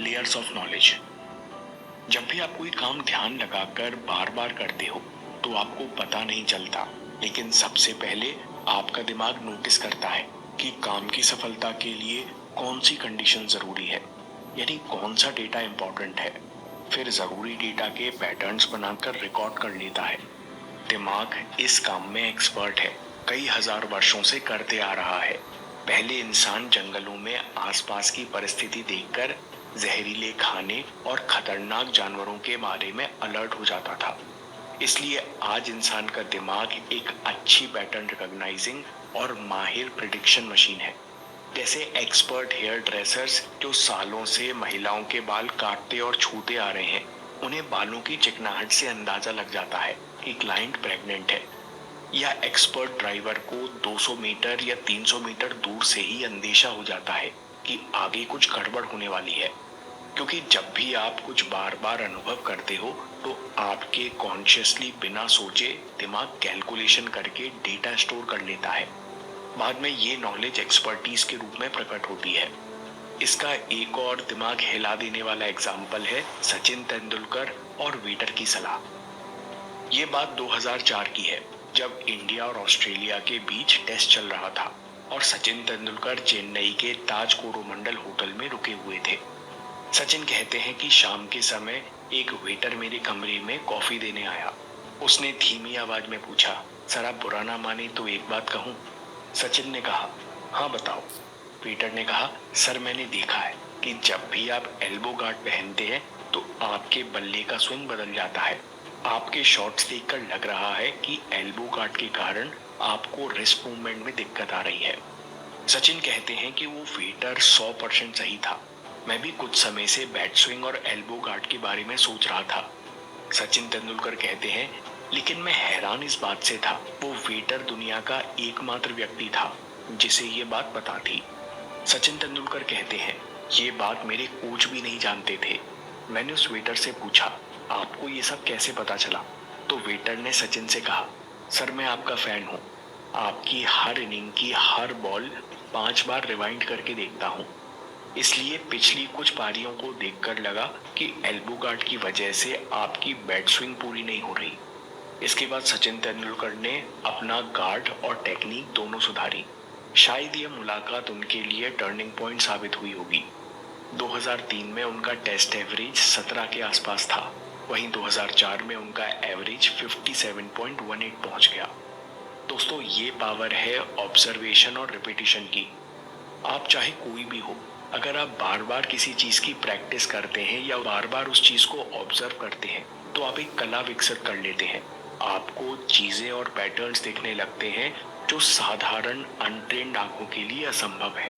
Layers of knowledge. जब भी आप कोई काम ध्यान लगाकर बार बार करते हो तो आपको पता नहीं चलता, लेकिन सबसे पहले आपका दिमाग नोटिस करता है कि काम की सफलता के लिए कौन सी कंडीशन जरूरी है, यानी कौन सा डेटा इंपॉर्टेंट है। फिर जरूरी डेटा के पैटर्न्स बनाकर रिकॉर्ड कर लेता है। दिमाग इस काम में एक्सपर्ट है, कई हजार वर्षों से करते आ रहा है। पहले इंसान जंगलों में आसपास की परिस्थिति देखकर जहरीले खाने और खतरनाक जानवरों के बारे में अलर्ट हो जाता था। इसलिए आज इंसान का दिमाग एक अच्छी पैटर्न रिकॉग्नाइजिंग और माहिर प्रिडिक्शन मशीन है। जैसे एक्सपर्ट हेयर ड्रेसर्स जो सालों से महिलाओं के बाल काटते और छूते आ रहे हैं, उन्हें बालों की चिकनाहट से अंदाजा लग जाता है कि क्लाइंट प्रेग्नेंट है। या एक्सपर्ट ड्राइवर को 200 मीटर या 300 मीटर दूर से ही अंदेशा हो जाता है कि आगे कुछ गड़बड़ होने वाली है। क्योंकि जब भी आप कुछ बार बार अनुभव करते हो तो आपके कॉन्शियसली बिना सोचे दिमाग कैलकुलेशन करके डेटा स्टोर कर लेता है। बाद में ये नॉलेज एक्सपर्टीज के रूप में प्रकट होती है। इसका एक और दिमाग हिला देने वाला एग्जाम्पल है सचिन तेंदुलकर और वेटर की सलाह। ये बात 2004 की है, जब इंडिया और ऑस्ट्रेलिया के बीच टेस्ट चल रहा था और सचिन तेंदुलकर चेन्नई के ताज कोरोमंडल होटल में रुके हुए थे। सचिन कहते हैं कि शाम के समय एक वेटर मेरे कमरे में कॉफी देने आया। उसने धीमी आवाज में पूछा, सर आप बुरा ना माने तो एक बात कहूं? सचिन ने कहा, हाँ बताओ। वेटर ने कहा, सर मैंने देखा है कि जब भी आप एल्बो गार्ड पहनते हैं तो आपके बल्ले का स्विंग बदल जाता है। आपके शॉट्स देखकर लग रहा है कि एल्बो गार्ड के कारण आपको रिस्ट मूवमेंट में दिक्कत आ रही है। सचिन कहते हैं कि वो वेटर 100% सही था। मैं भी कुछ समय से बैट स्विंग और एल्बो गार्ड के बारे में सोच रहा था। सचिन तेंदुलकर कहते हैं, लेकिन मैं हैरान इस बात से था, वो वेटर दुनिया का एकमात्र व्यक्ति था जिसे ये बात पता थी। सचिन तेंदुलकर कहते हैं, ये बात मेरे कोच भी नहीं जानते थे। मैंने उस वेटर से पूछा, आपको ये सब कैसे पता चला? तो वेटर ने सचिन से कहा, सर मैं आपका फैन हूँ। आपकी हर इनिंग की हर बॉल 5 बार रिवाइंड करके देखता हूँ। इसलिए पिछली कुछ पारियों को देखकर लगा कि एल्बो गार्ड की वजह से आपकी बैट स्विंग पूरी नहीं हो रही। इसके बाद सचिन तेंदुलकर ने अपना गार्ड और टेक्निक दोनों सुधारी। शायद ये मुलाकात उनके लिए टर्निंग पॉइंट साबित हुई होगी। 2003 में उनका टेस्ट एवरेज 17 के आसपास था, वहीं 2004 में उनका एवरेज 57.18 पहुंच गया। दोस्तों ये पावर है ऑब्जर्वेशन और रिपीटिशन की। आप चाहे कोई भी हो, अगर आप बार बार किसी चीज की प्रैक्टिस करते हैं या बार बार उस चीज को ऑब्जर्व करते हैं तो आप एक कला विकसित कर लेते हैं। आपको चीजें और पैटर्न्स दिखने लगते हैं जो साधारण अनट्रेन्ड आंखों के लिए असंभव है।